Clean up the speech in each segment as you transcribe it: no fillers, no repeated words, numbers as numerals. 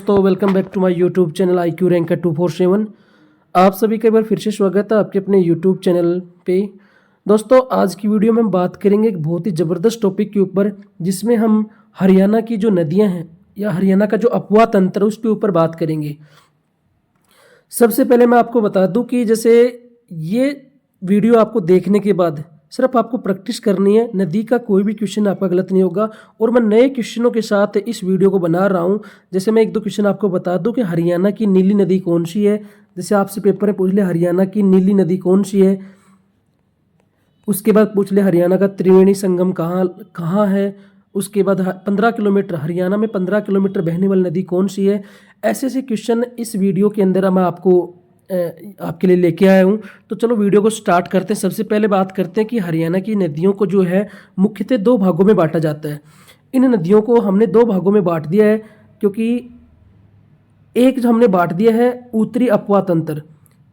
दोस्तों, welcome back to my YouTube channel IQ ranker 247। आप सभी का एक बार फिर से स्वागत है आपके अपने यूट्यूब चैनल पे। दोस्तों, आज की वीडियो में हम बात करेंगे एक बहुत ही ज़बरदस्त टॉपिक के ऊपर, जिसमें हम हरियाणा की जो नदियां हैं या हरियाणा का जो अपवाह तंत्र है उसके ऊपर बात करेंगे। सबसे पहले मैं आपको बता दूं कि जैसे ये वीडियो आपको देखने के बाद सिर्फ आपको प्रैक्टिस करनी है, नदी का कोई भी क्वेश्चन आपका गलत नहीं होगा। और मैं नए क्वेश्चनों के साथ इस वीडियो को बना रहा हूँ। जैसे मैं एक दो क्वेश्चन आपको बता दूं कि हरियाणा की नीली नदी कौन सी है। जैसे आपसे पेपर में पूछ ले हरियाणा की नीली नदी कौन सी है, उसके बाद पूछ ले हरियाणा का त्रिवेणी संगम कहाँ कहाँ है, उसके बाद 15 किलोमीटर हरियाणा में 15 किलोमीटर बहने वाली नदी कौन सी है। ऐसे ऐसे क्वेश्चन इस वीडियो के अंदर मैं आपके लिए लेके आया हूँ। तो चलो वीडियो को स्टार्ट करते हैं। सबसे पहले बात करते हैं कि हरियाणा की नदियों को जो है मुख्यतः दो भागों में बांटा जाता है। इन नदियों को हमने दो भागों में बांट दिया है, क्योंकि एक जो हमने बांट दिया है उत्तरी अपवाह तंत्र,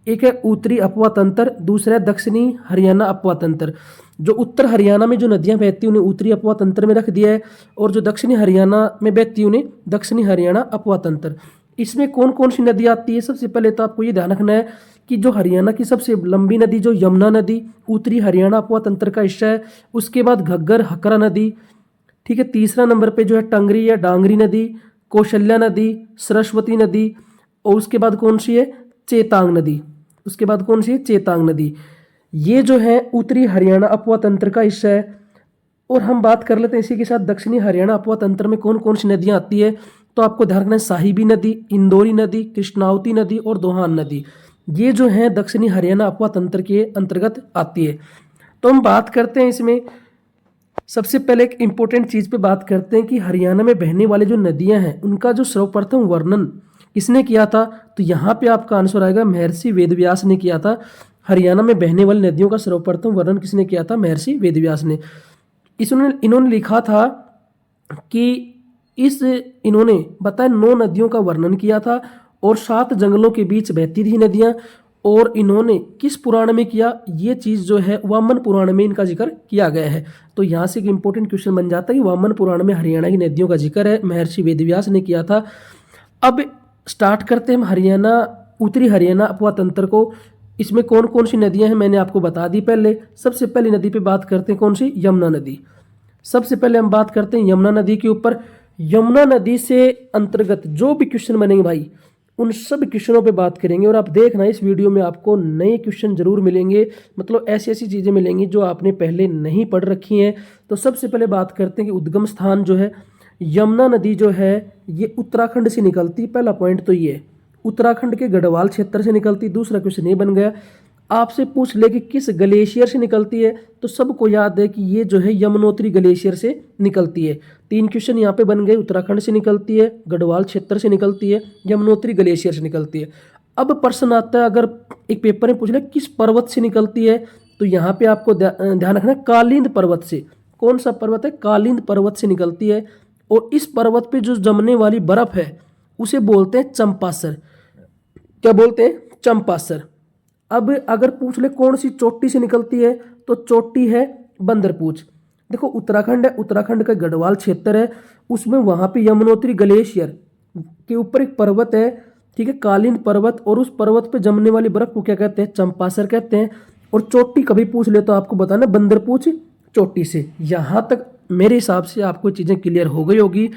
एक है उत्तरी अपवाह तंत्र, दूसरा है दक्षिणी हरियाणा अपवाह तंत्र। जो उत्तर हरियाणा में जो नदियां बहती हैं उन्हें उत्तरी अपवाह तंत्र में रख दिया है, और जो दक्षिणी हरियाणा में बहती है उन्हें दक्षिणी हरियाणा अपवाह तंत्र। इसमें कौन कौन सी नदी आती है? सबसे पहले तो आपको ये ध्यान रखना है कि जो हरियाणा की सबसे लंबी नदी जो यमुना नदी उत्तरी हरियाणा अपवाह तंत्र का हिस्सा है। उसके बाद घग्गर हकरा नदी, ठीक है। तीसरा नंबर पे जो है टंगरी या डांगरी नदी, कौशल्या नदी, सरस्वती नदी, और उसके बाद कौन सी है? चेतांग नदी। उसके बाद कौन सी है? चेतांग नदी। ये जो है उत्तरी हरियाणा अपवाह तंत्र का हिस्सा है। और हम बात कर लेते हैं इसी के साथ दक्षिणी हरियाणा अपवाह तंत्र में कौन कौन सी नदियां आती है। तो आपको ध्यान रखना है साहिबी नदी, इंदौरी नदी, कृष्णावती नदी और दोहान नदी। ये जो है दक्षिणी हरियाणा अपवाह तंत्र के अंतर्गत आती है। तो हम बात करते हैं इसमें सबसे पहले एक इंपॉर्टेंट चीज पे बात करते हैं कि हरियाणा में बहने वाली जो नदियां हैं उनका जो सर्वप्रथम वर्णन किसने किया था। तो यहाँ पे आपका आंसर आएगा महर्षि वेदव्यास ने किया था। हरियाणा में बहने वाली नदियों का सर्वप्रथम वर्णन किसने किया था? महर्षि वेदव्यास ने। इन्होंने लिखा था कि इन्होंने बताया 9 नदियों का वर्णन किया था और 7 जंगलों के बीच बहती थी नदियां। और इन्होंने किस पुराण में किया? ये चीज जो है वामन पुराण में इनका जिक्र किया गया है। तो यहाँ से एक इंपॉर्टेंट क्वेश्चन बन जाता है कि वामन पुराण में हरियाणा की नदियों का जिक्र है, महर्षि वेदव्यास ने किया था। अब स्टार्ट करते हैं हम हरियाणा उत्तरी हरियाणा अपवाह तंत्र को। इसमें कौन कौन सी नदियां हैं मैंने आपको बता दी पहले। सबसे पहली नदी पे बात करते हैं, कौन सी? यमुना नदी। सबसे पहले हम बात करते हैं यमुना नदी के ऊपर। यमुना नदी से अंतर्गत जो भी क्वेश्चन बनेंगे भाई, उन सब क्वेश्चनों पे बात करेंगे। और आप देखना इस वीडियो में आपको नए क्वेश्चन जरूर मिलेंगे, मतलब ऐसी ऐसी चीजें मिलेंगी जो आपने पहले नहीं पढ़ रखी हैं। तो सबसे पहले बात करते हैं कि उद्गम स्थान जो है यमुना नदी जो है ये उत्तराखंड से निकलती। पहला पॉइंट तो ये उत्तराखंड के गढ़वाल क्षेत्र से निकलती। दूसरा क्वेश्चन ये बन गया, आपसे पूछ ले कि किस ग्लेशियर से निकलती है, तो सबको याद है कि ये जो है यमुनोत्री ग्लेशियर से निकलती है। 3 क्वेश्चन यहाँ पे बन गए। उत्तराखंड से निकलती है, गढ़वाल क्षेत्र से निकलती है, यमुनोत्री ग्लेशियर से निकलती है। अब प्रश्न आता है, अगर एक पेपर में पूछ ले किस पर्वत से निकलती है, तो यहाँ पे आपको ध्यान रखना है कालिंद पर्वत से। कौन सा पर्वत है? कालिंद पर्वत से निकलती है। और इस पर्वत पे जो जमने वाली बर्फ है उसे बोलते हैं चंपासर। क्या बोलते हैं? चंपासर। अब अगर पूछ ले कौन सी चोटी से निकलती है, तो चोटी है बंदरपूछ। देखो उत्तराखंड है, उत्तराखंड का गढ़वाल क्षेत्र है, उसमें वहां पे यमुनोत्री ग्लेशियर के ऊपर एक पर्वत है, ठीक है, कालिंद पर्वत। और उस पर्वत पे जमने वाली बर्फ को क्या कहते हैं? चंपासर कहते हैं। और चोटी कभी पूछ ले तो आपको बताना बंदरपूछ चोटी से। यहां तक मेरे हिसाब से आपको चीजें क्लियर हो गई होगी।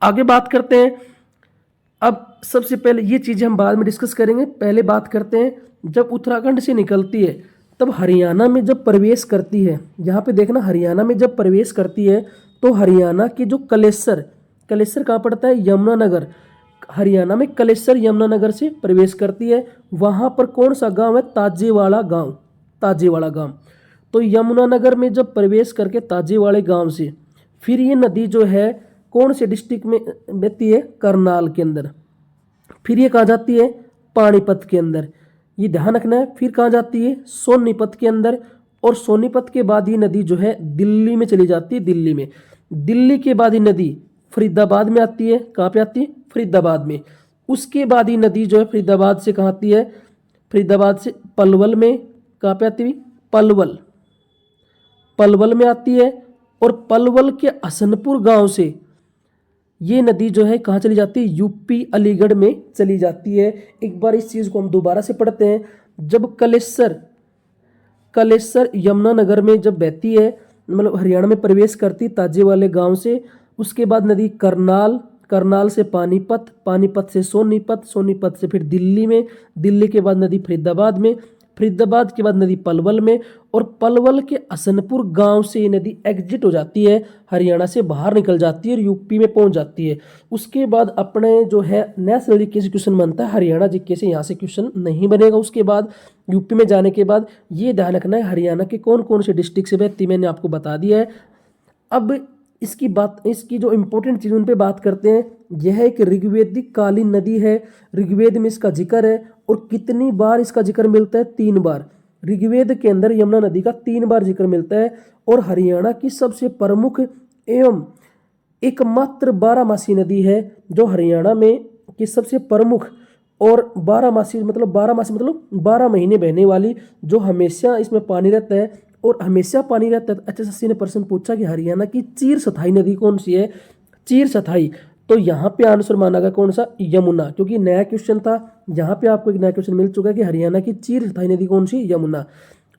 आगे बात करते हैं। अब सबसे पहले ये चीजें हम बाद में डिस्कस करेंगे। पहले बात करते हैं, जब उत्तराखंड से निकलती है तब हरियाणा में जब प्रवेश करती है, यहाँ पे देखना हरियाणा में जब प्रवेश करती है तो हरियाणा की जो कलेसर कहाँ पड़ता है? यमुनानगर। हरियाणा में कलेसर यमुनानगर से प्रवेश करती है। वहां पर कौन सा गांव है? ताजेवाड़ा गांव। ताजेवाड़ा गांव। तो यमुनानगर में जब प्रवेश करके ताजेवाड़े गांव से फिर ये नदी जो है कौन से डिस्ट्रिक्ट में बहती है? करनाल के अंदर। फिर ये कहाँ जाती है? पानीपत के अंदर। ये ध्यान रखना है। फिर कहाँ जाती है? सोनीपत के अंदर। और सोनीपत के बाद ये नदी जो है दिल्ली में चली जाती है। दिल्ली में, दिल्ली के बाद ये नदी फरीदाबाद में आती है। कहाँ पे आती है? फरीदाबाद में। उसके बाद ये नदी जो है फरीदाबाद से कहाँ आती है? फरीदाबाद से पलवल में। कहाँ पे आती है? पलवल। पलवल में आती है। और पलवल के हसनपुर गांव से ये नदी जो है कहाँ चली जाती है, यूपी अलीगढ़ में चली जाती है। एक बार इस चीज़ को हम दोबारा से पढ़ते हैं। जब कलेसर यमुनानगर में जब बहती है, मतलब हरियाणा में प्रवेश करती ताजे वाले गांव से, उसके बाद नदी करनाल से पानीपत से सोनीपत से फिर दिल्ली में, दिल्ली के बाद नदी फरीदाबाद के बाद नदी पलवल में, और पलवल के हसनपुर गांव से ये नदी एग्जिट हो जाती है, हरियाणा से बाहर निकल जाती है और यूपी में पहुंच जाती है। उसके बाद अपने जो है नेशनल जीके से क्वेश्चन बनता है, हरियाणा जीके से यहाँ से क्वेश्चन नहीं बनेगा। उसके बाद यूपी में जाने के बाद ये ध्यान रखना है हरियाणा के कौन कौन से डिस्ट्रिक्ट से बहती, मैंने आपको बता दिया है। अब इसकी जो इंपॉर्टेंट चीज़ उन पे बात करते हैं। यह एक ऋग्वेदिक कालीन नदी है, ऋग्वेद में इसका जिक्र है, और कितनी बार इसका जिक्र मिलता है, 3 बार। ऋग्वेद के अंदर यमुना नदी का 3 बार जिक्र मिलता है, और हरियाणा की सबसे प्रमुख एवं एकमात्र 12मासी नदी है, जो हरियाणा में की सबसे प्रमुख और 12मासी मतलब 12 महीने बहने वाली, जो हमेशा इसमें पानी रहता है और हमेशा पानी रहता है। HSSC ने प्रश्न पूछा कि हरियाणा की चीर सथाई नदी कौन सी है, चीर सथाई, तो यहाँ पे आंसर माना गया कौन सा, यमुना, क्योंकि नया क्वेश्चन था। यहाँ पे आपको एक नया क्वेश्चन मिल चुका है कि हरियाणा की चीर सथाई नदी कौन सी, यमुना।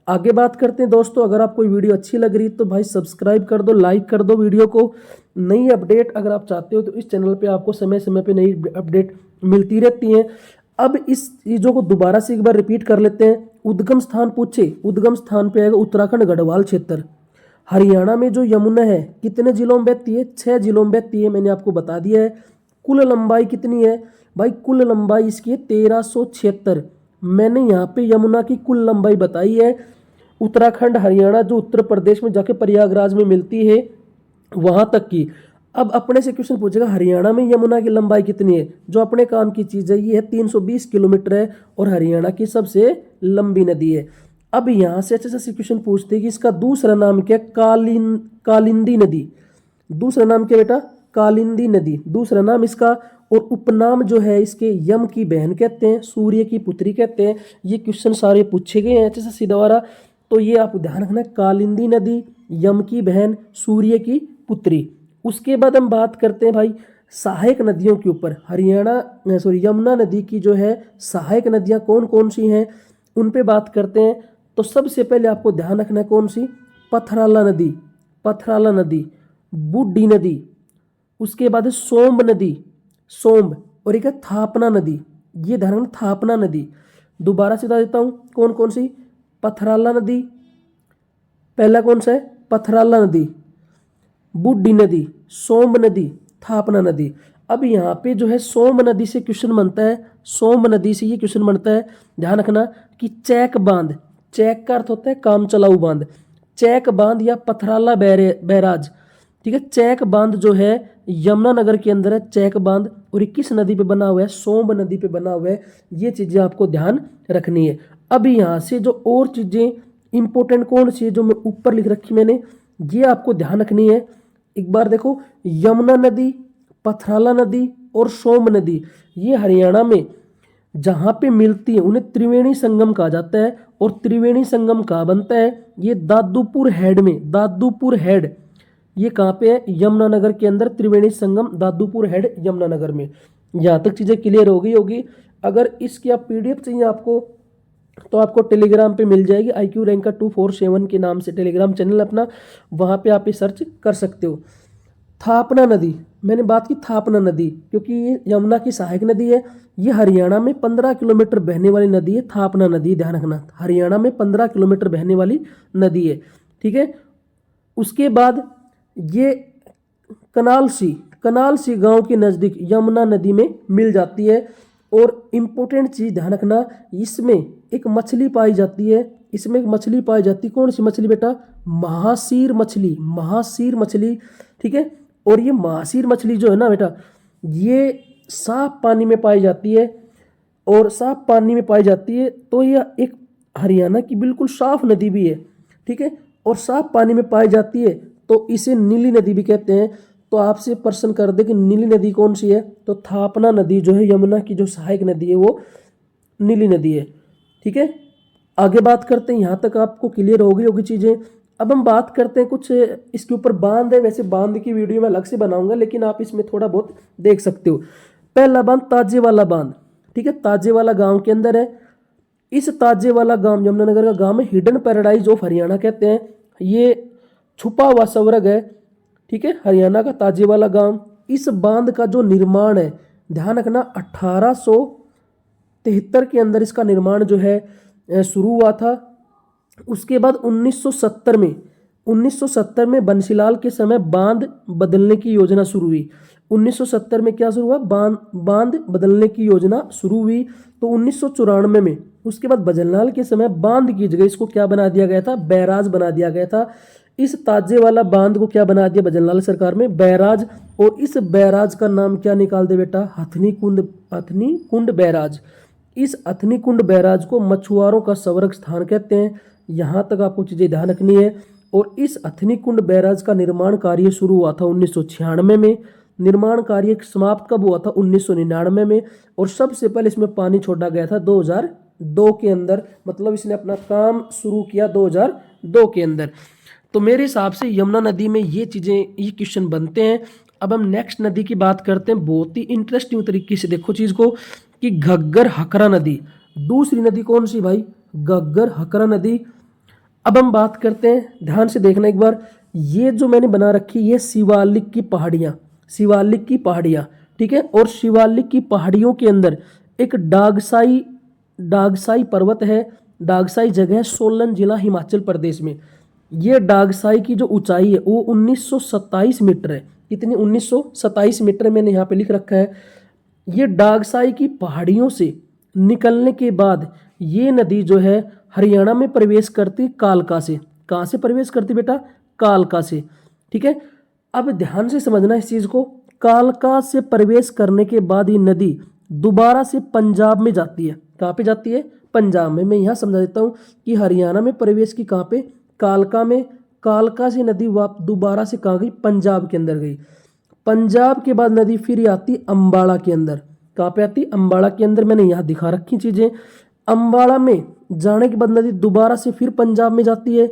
आगे बात करते हैं दोस्तों। अगर आपको वीडियो अच्छी लग रही तो भाई सब्सक्राइब कर दो, लाइक कर दो वीडियो को। नई अपडेट अगर आप चाहते हो तो इस चैनल पे आपको समय समय पे नई अपडेट मिलती रहती है। अब इस चीज़ों को दोबारा से एक बार रिपीट कर लेते हैं। उद्गम स्थान पूछे, उद्गम स्थान पे आएगा उत्तराखंड गढ़वाल क्षेत्र। हरियाणा में जो यमुना है कितने जिलों में बहती है, 6 जिलों में बहती है, मैंने आपको बता दिया है। कुल लंबाई कितनी है भाई, कुल लंबाई इसकी है 1376। मैंने यहाँ पे यमुना की कुल लंबाई बताई है। उत्तराखंड हरियाणा जो उत्तर प्रदेश में जाके प्रयागराज में मिलती है, वहां तक की। अब अपने से क्वेश्चन पूछेगा हरियाणा में यमुना की लंबाई कितनी है, जो अपने काम की चीज़ है, ये है 320 किलोमीटर है, और हरियाणा की सबसे लंबी नदी है। अब यहाँ से अच्छे से क्वेश्चन पूछते हैं कि इसका दूसरा नाम क्या, कालिंदी नदी। दूसरा नाम क्या बेटा, कालिंदी नदी, दूसरा नाम इसका। और उपनाम जो है इसके, यम की बहन कहते हैं, सूर्य की पुत्री कहते हैं। ये क्वेश्चन सारे पूछे गए हैं HSSC द्वारा, तो ये आप ध्यान रखना, कालिंदी नदी, यम की बहन, सूर्य की पुत्री। उसके बाद हम बात करते हैं भाई सहायक नदियों के ऊपर। यमुना नदी की जो है सहायक नदियां कौन कौन सी हैं, उन पे बात करते हैं। तो सबसे पहले आपको ध्यान रखना है कौन सी, पथराला नदी, बूढ़ी नदी, उसके बाद सोम्ब नदी, और एक है थापना नदी। ये ध्यान रखना, थापना नदी। दोबारा से बता देता हूँ कौन कौन सी, पथराला नदी, पहला कौन सा है, पथराला नदी, बूढ़ी नदी, सोम्ब नदी, थापना नदी। अब यहाँ पे जो है सोम्ब नदी से क्वेश्चन बनता है, सोम्ब नदी से ये क्वेश्चन बनता है, ध्यान रखना कि चैक बांध, चैक का अर्थ होता है काम चलाऊ बांध, चैक बांध या पथराला बैराज, ठीक है। चैक बांध जो है यमुनानगर के अंदर है, चैक बांध, और 21 नदी पे बना हुआ है, सोम्ब नदी पे बना हुआ है। ये चीजें आपको ध्यान रखनी है। अब यहाँ से जो और चीजें इंपॉर्टेंट कौन सी है, जो मैं ऊपर लिख रखी मैंने, ये आपको ध्यान रखनी है। एक बार देखो, यमुना नदी, पथराला नदी और सोम्ब नदी, ये हरियाणा में जहाँ पे मिलती है उन्हें त्रिवेणी संगम कहा जाता है। और त्रिवेणी संगम कहाँ बनता है, ये दादूपुर हेड में, दादूपुर हेड, ये कहाँ पे है, यमुनानगर के अंदर त्रिवेणी संगम, दादूपुर हेड, यमुनानगर में। यहाँ तक चीज़ें क्लियर हो गई होगी। अगर इसकी आप PDF चाहिए आपको, तो आपको टेलीग्राम पे मिल जाएगी, IQ रैंकर 247 के नाम से टेलीग्राम चैनल अपना, वहाँ पे आप ये सर्च कर सकते हो। थापना नदी, मैंने बात की थापना नदी, क्योंकि ये यमुना की सहायक नदी है। ये हरियाणा में 15 किलोमीटर बहने वाली नदी है, थापना नदी, ध्यान रखना, हरियाणा में 15 किलोमीटर बहने वाली नदी है, ठीक है। उसके बाद ये कनालसी गांव के नज़दीक यमुना नदी में मिल जाती है। और इम्पोर्टेंट चीज़ ध्यान रखना, इसमें एक मछली पाई जाती है, इसमें एक मछली पाई जाती है, कौन सी मछली बेटा, महासीर मछली, ठीक है। और ये महासीर मछली जो है ना बेटा, ये साफ पानी में पाई जाती है, और साफ पानी में पाई जाती है, तो यह एक हरियाणा की बिल्कुल साफ नदी भी है, ठीक है। और साफ पानी में पाई जाती है, तो इसे नीली नदी भी कहते हैं। तो आपसे प्रश्न कर दे कि नीली नदी कौन सी है, तो थापना नदी जो है यमुना की जो सहायक नदी है वो नीली नदी है, ठीक है। आगे बात करते हैं, यहाँ तक आपको क्लियर हो गई होगी चीज़ें। अब हम बात करते हैं कुछ इसके ऊपर बांध है, वैसे बांध की वीडियो मैं अलग से बनाऊंगा, लेकिन आप इसमें थोड़ा बहुत देख सकते हो। पहला बांध ताजेवाला बांध, ठीक है, ताजेवाला गांव के अंदर है। इस ताजेवाला गांव यमुनानगर का गांव है, हिडन पैराडाइज ऑफ हरियाणा कहते हैं, ये छुपा हुआ स्वर्ग है, ठीक है, हरियाणा का ताजेवाला गांव। इस बांध का जो निर्माण है, ध्यान रखना, 1873 के अंदर इसका निर्माण जो है शुरू हुआ था। उसके बाद 1970 में बंसीलाल के समय बांध बदलने की योजना शुरू हुई। 1970 में क्या शुरू हुआ, बांध बदलने की योजना शुरू हुई। तो 1994 में उसके बाद बंसीलाल के समय बांध की जगह इसको क्या बना दिया गया था, बैराज बना दिया गया था। इस ताजेवाला बांध को क्या बना दिया बंसीलाल सरकार में, बैराज। और इस बैराज का नाम क्या निकाल दे बेटा, हथनी कुंड बैराज। इस हथनी कुंड बैराज को मछुआरों का स्वर्ग स्थान कहते हैं। यहाँ तक आपको चीजें ध्यान रखनी है। और इस हथनी कुंड बैराज का निर्माण कार्य शुरू हुआ था 1996 में। निर्माण कार्य समाप्त कब हुआ था, 1999 में। और सबसे पहले इसमें पानी छोड़ा गया था 2002 के अंदर, मतलब इसने अपना काम शुरू किया 2002 के अंदर। तो मेरे हिसाब से यमुना नदी में ये चीज़ें, ये क्वेश्चन बनते हैं। अब हम नेक्स्ट नदी की बात करते हैं, बहुत ही इंटरेस्टिंग तरीके से देखो चीज़ को, कि घग्गर हकरा नदी। दूसरी नदी कौन सी भाई, घग्गर हकरा नदी। अब हम बात करते हैं, ध्यान से देखना एक बार, ये जो मैंने बना रखी ये शिवालिक की पहाड़ियाँ, शिवालिक की पहाड़ियाँ, ठीक है। और शिवालिक की पहाड़ियों के अंदर एक डागसाई पर्वत है। डागसाई जगह है, सोलन जिला हिमाचल प्रदेश में। ये डागसाई की जो ऊंचाई है वो 1927 मीटर है। कितनी, 1927 मीटर मैंने यहाँ पे लिख रखा है। ये डागसाई की पहाड़ियों से निकलने के बाद ये नदी जो है हरियाणा में प्रवेश करती कालका से। कहाँ से प्रवेश करती बेटा, कालका से, ठीक है। अब ध्यान से समझना इस चीज को, कालका से प्रवेश करने के बाद ये नदी दोबारा से पंजाब में जाती है। कहाँ पे जाती है, पंजाब में। मैं यहाँ समझा देता हूँ कि हरियाणा में प्रवेश की कहाँ पे, कालका में। कालका से नदी दोबारा से कहाँ गई, पंजाब के अंदर गई। पंजाब के बाद नदी फिर आती अम्बाड़ा के अंदर। कहाँ पे आती, अम्बाड़ा के अंदर। मैंने यहाँ दिखा रखी चीजें। अम्बाड़ा में जाने के बाद नदी दोबारा से फिर पंजाब में जाती है,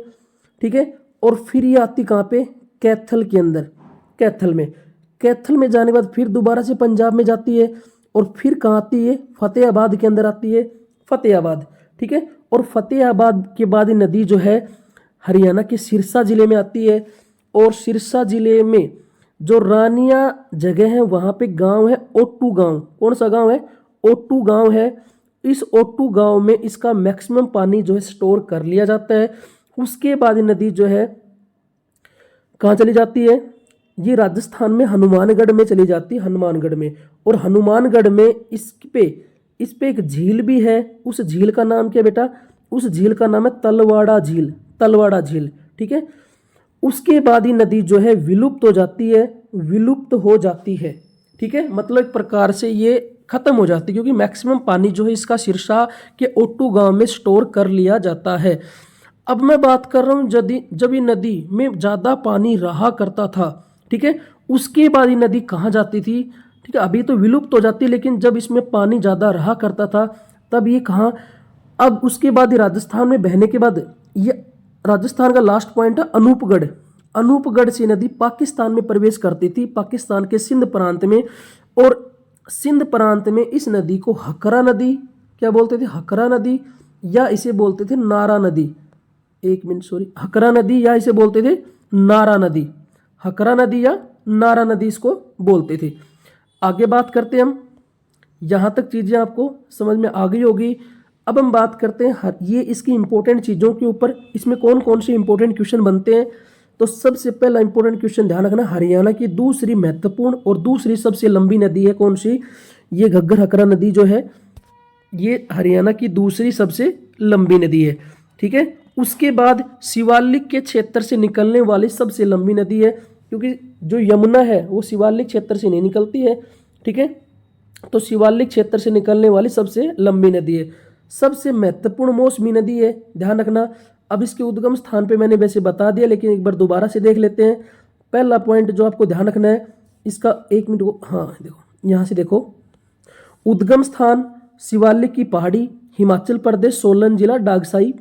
ठीक है। और फिर ये आती कहाँ पे, कैथल के अंदर, कैथल में। कैथल में जाने के बाद फिर दोबारा से पंजाब में जाती है। और फिर कहाँ आती है, फतेहाबाद के अंदर आती है, फतेहाबाद, ठीक है। और फतेहाबाद के बाद ये नदी जो है हरियाणा के सिरसा जिले में आती है। और सिरसा जिले में जो रानिया जगह है वहाँ पे गांव है ओट्टू गांव। कौन सा गांव है, ओट्टू गांव है। इस ओट्टू गांव में इसका मैक्सिमम पानी जो है स्टोर कर लिया जाता है। उसके बाद ये नदी जो है कहाँ चली जाती है, ये राजस्थान में हनुमानगढ़ में चली जाती है, हनुमानगढ़ में। और हनुमानगढ़ में इस पे एक झील भी है। उस झील का नाम क्या बेटा, उस झील का नाम है तलवाड़ा झील, तलवाड़ा झील, ठीक है। उसके बाद ही नदी जो है विलुप्त हो जाती है, विलुप्त हो जाती है, ठीक है। मतलब एक प्रकार से ये खत्म हो जाती है, क्योंकि मैक्सिमम पानी जो है इसका सिरसा के ओट्टू गांव में स्टोर कर लिया जाता है। अब मैं बात कर रहा हूँ जब ये नदी में ज़्यादा पानी रहा करता था, ठीक है, उसके बाद ये नदी कहाँ जाती थी, ठीक है। अभी तो विलुप्त हो जाती है, लेकिन जब इसमें पानी ज़्यादा रहा करता था तब ये कहाँ, अब उसके बाद ये राजस्थान में बहने के बाद ये राजस्थान का लास्ट पॉइंट है अनूपगढ़। अनूपगढ़ से नदी पाकिस्तान में प्रवेश करती थी, पाकिस्तान के सिंध प्रांत में। और सिंध प्रांत में इस नदी को हकरा नदी क्या बोलते थे, हकरा नदी, या इसे बोलते थे नारा नदी। एक मिनट सॉरी, हकरा नदी या इसे बोलते थे नारा नदी। हकरा नदी या नारा नदी इसको बोलते थे। आगे बात करते हैं हम, यहाँ तक चीज़ें आपको समझ में आ गई होगी। अब हम बात करते हैं ये इसकी इंपॉर्टेंट चीज़ों के ऊपर, इसमें कौन कौन से इंपॉर्टेंट क्वेश्चन बनते हैं। तो सबसे पहला इंपॉर्टेंट क्वेश्चन ध्यान रखना, हरियाणा की दूसरी महत्वपूर्ण और दूसरी सबसे लंबी नदी है कौन सी, ये घग्गर हकरा नदी जो है ये हरियाणा की दूसरी सबसे लंबी नदी है, ठीक है। उसके बाद शिवालिक के क्षेत्र से निकलने वाली सबसे लंबी नदी है, क्योंकि जो यमुना है वो शिवालिक क्षेत्र से नहीं निकलती है, ठीक है। तो शिवालिक क्षेत्र से निकलने वाली सबसे लंबी नदी है, सबसे महत्वपूर्ण मौसमी नदी है, ध्यान रखना। अब इसके उद्गम स्थान पे मैंने वैसे बता दिया, लेकिन एक बार दोबारा से देख लेते हैं। पहला पॉइंट जो आपको ध्यान रखना है इसका, एक मिनट को, हाँ देखो यहाँ से देखो, उद्गम स्थान शिवालिक की पहाड़ी, हिमाचल प्रदेश, सोलन जिला, डागसाई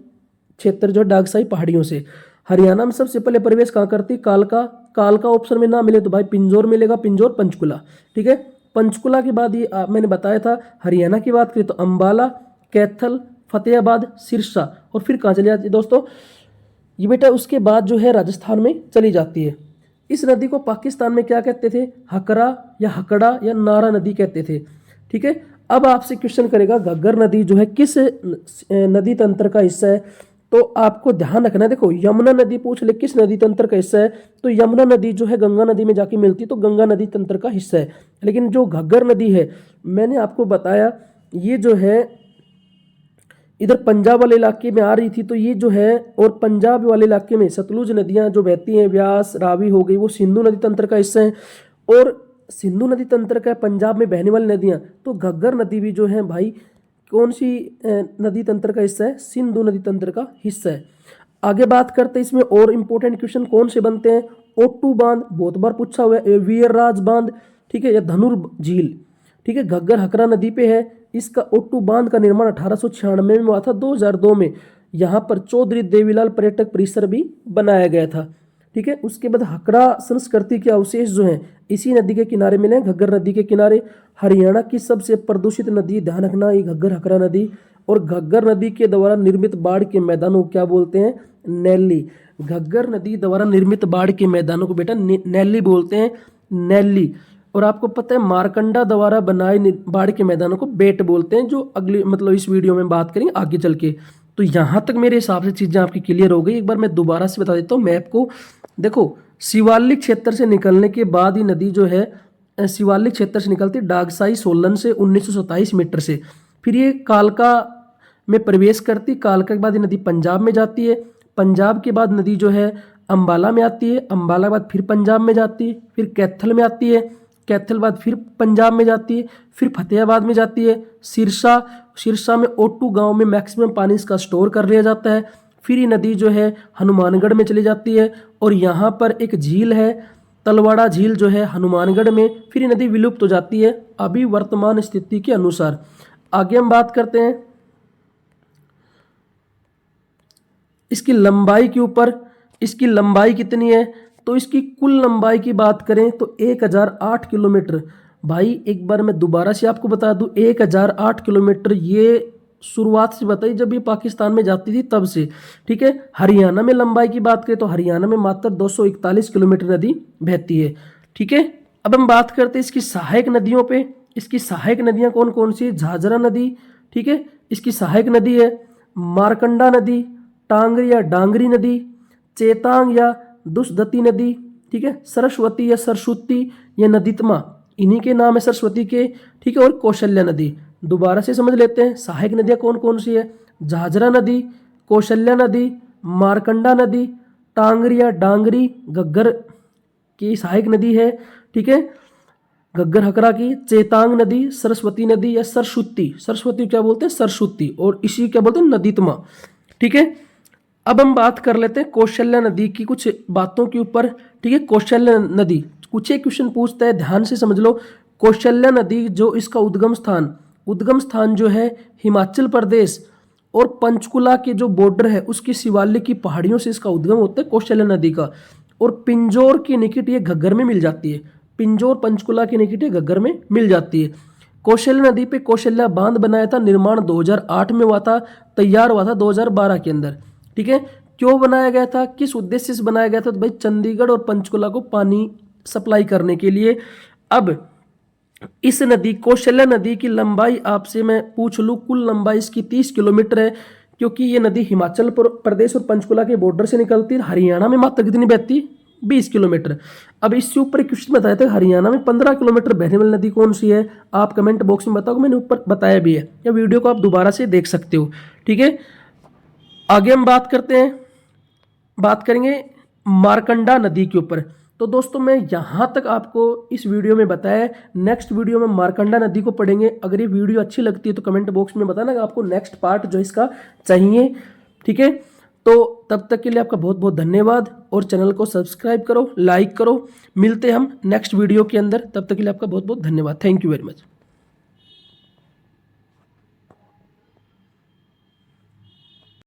क्षेत्र जो डागसाई पहाड़ियों से। हरियाणा में सबसे पहले प्रवेश कहाँ करती? कालका। कालका ऑप्शन में ना मिले तो भाई पिंजौर मिलेगा, पिंजौर पंचकुला। ठीक है, पंचकुला के बाद ये मैंने बताया था हरियाणा की बात करें तो अंबाला, कैथल, फतेहाबाद, सिरसा और फिर कहाँ चली जाती है दोस्तों? ये बेटा उसके बाद जो है राजस्थान में चली जाती है। इस नदी को पाकिस्तान में क्या कहते थे? हकरा या हकड़ा या नारा नदी कहते थे। ठीक है, अब आपसे क्वेश्चन करेगा घग्गर नदी जो है किस नदी तंत्र का हिस्सा है? तो आपको ध्यान रखना है, देखो यमुना नदी पूछ ले किस नदी तंत्र का हिस्सा है, तो यमुना नदी जो है गंगा नदी में जाके मिलती है, तो गंगा नदी तंत्र का हिस्सा है। लेकिन जो घग्गर नदी है मैंने आपको बताया ये जो है इधर पंजाब वाले इलाके में आ रही थी, तो ये जो है और पंजाब वाले इलाके में सतलुज नदियां जो बहती हैं, व्यास, रावी हो गई, वो सिंधु नदी तंत्र का हिस्सा है। और सिंधु नदी तंत्र का पंजाब में बहने वाली नदियां, तो घग्गर नदी भी जो है भाई कौन सी नदी तंत्र का हिस्सा है? सिंधु नदी तंत्र का हिस्सा है। आगे बात करते हैं इसमें और इंपॉर्टेंट क्वेश्चन कौन से बनते हैं? ओट्टू बांध बहुत बार पूछा हुआ है, वीरराज बांध, ठीक है, या धनुर झील। ठीक है, घग्गर हकरा नदी पे है। इसका ओट्टू बांध का निर्माण 1896 में हुआ था। 2002 में यहाँ पर चौधरी देवीलाल पर्यटक परिसर भी बनाया गया था। ठीक है, उसके बाद हकरा संस्कृति के अवशेष जो हैं इसी नदी के किनारे मिले हैं, घग्गर नदी के किनारे। हरियाणा की सबसे प्रदूषित नदी, ध्यान रखना, ये घग्गर हकरा नदी। और घग्गर नदी के द्वारा निर्मित बाढ़ के मैदानों को क्या बोलते हैं? नैली। घग्गर नदी द्वारा निर्मित बाढ़ के मैदानों को बेटा नैली बोलते हैं, नैली। और आपको पता है मारकंडा द्वारा बनाए बाढ़ के मैदानों को बेट बोलते हैं, जो अगली मतलब इस वीडियो में बात करेंगे आगे चल के। तो यहाँ तक मेरे हिसाब से चीज़ें आपकी क्लियर हो गई। एक बार मैं दोबारा से बता देता हूँ मैप को। देखो शिवालिक क्षेत्र से निकलने के बाद ही नदी जो है शिवालिक क्षेत्र से निकलती डागसाई सोलन से 1927 मीटर से, फिर ये कालका में प्रवेश करती। कालका के बाद ये नदी पंजाब में जाती है। पंजाब के बाद नदी जो है अंबाला में आती है। अंबाला के बाद फिर पंजाब में जाती है, फिर कैथल में आती है। कैथल बाद फिर पंजाब में जाती है, फिर फतेहाबाद में जाती है। सिरसा में ओट्टू गांव में मैक्सिमम पानी इसका स्टोर कर लिया जाता है। फिर ये नदी जो है हनुमानगढ़ में चली जाती है। और यहाँ पर एक झील है तलवाड़ा झील जो है हनुमानगढ़ में। फिर ये नदी विलुप्त हो जाती है अभी वर्तमान स्थिति के अनुसार। आगे हम बात करते हैं इसकी लंबाई के ऊपर। इसकी लंबाई कितनी है? तो इसकी कुल लंबाई की बात करें तो 1008 किलोमीटर। भाई एक बार मैं दोबारा से आपको बता दूं, 1008 किलोमीटर ये शुरुआत से बताई जब ये पाकिस्तान में जाती थी तब से। ठीक है, हरियाणा में लंबाई की बात करें तो हरियाणा में मात्र 241 किलोमीटर नदी बहती है। ठीक है, अब हम बात करते हैं इसकी सहायक नदियों पे। इसकी सहायक नदियां कौन कौन सी? झाझरा नदी, ठीक है, इसकी सहायक नदी है। मारकंडा नदी, टांगरी या डांगरी नदी, चेतांग या दुष्दती नदी, ठीक है, सरस्वती या सरस्वती या नदीतमा, इन्हीं के नाम है सरस्वती के। ठीक है, और कौशल्या नदी। दोबारा से समझ लेते हैं सहायक नदियां कौन कौन सी है? झाझरा नदी, कौशल्या नदी, मारकंडा नदी, टांगरी या डांगरी घग्गर की सहायक नदी है। ठीक है, घग्गर हकरा की, चेतांग नदी, सरस्वती नदी या सरस्वती, सरस्वती क्या बोलते हैं? सरस्वती, और इसी क्या बोलते हैं? नदीतमा। ठीक है, अब हम बात कर लेते हैं कौशल्या नदी की कुछ बातों के ऊपर। ठीक है, कौशल्या नदी कुछ एक क्वेश्चन पूछता है, ध्यान से समझ लो। कौशल्या नदी जो इसका उद्गम स्थान जो है हिमाचल प्रदेश और पंचकुला के जो बॉर्डर है उसकी शिवालिक की पहाड़ियों से इसका उद्गम होता है कौशल्या नदी का। और पिंजौर के निकट ये घग्गर में मिल जाती है। पिंजौर पंचकुला के निकट ये घग्गर में मिल जाती है। कौशल्या नदी पे कौशल्या बांध बनाया था, निर्माण 2008 में हुआ था, तैयार हुआ था 2012 के अंदर। ठीक है, क्यों बनाया गया था, किस उद्देश्य से बनाया गया था? तो भाई चंडीगढ़ और पंचकुला को पानी सप्लाई करने के लिए। अब इस नदी कौशल्या नदी की लंबाई आपसे मैं पूछ लूँ, कुल लंबाई इसकी 30 किलोमीटर है, क्योंकि ये नदी हिमाचल प्रदेश और पंचकुला के बॉर्डर से निकलती है। हरियाणा में मात्र कितनी बहती है? 20 किलोमीटर। अब इससे ऊपर क्वेश्चन बताया था हरियाणा में 15 किलोमीटर बहने वाली नदी कौन सी है? आप कमेंट बॉक्स में बताओ, मैंने ऊपर बताया भी है, या वीडियो को आप दोबारा से देख सकते हो। ठीक है, आगे हम बात करेंगे मारकंडा नदी के ऊपर। तो दोस्तों मैं यहाँ तक आपको इस वीडियो में बताया। नेक्स्ट वीडियो में मारकंडा नदी को पढ़ेंगे। अगर ये वीडियो अच्छी लगती है तो कमेंट बॉक्स में बताना कि आपको नेक्स्ट पार्ट जो इसका चाहिए। ठीक है, तो तब तक के लिए आपका बहुत बहुत धन्यवाद, और चैनल को सब्सक्राइब करो, लाइक करो। मिलते हैं हम नेक्स्ट वीडियो के अंदर, तब तक के लिए आपका बहुत बहुत धन्यवाद। Thank you very much.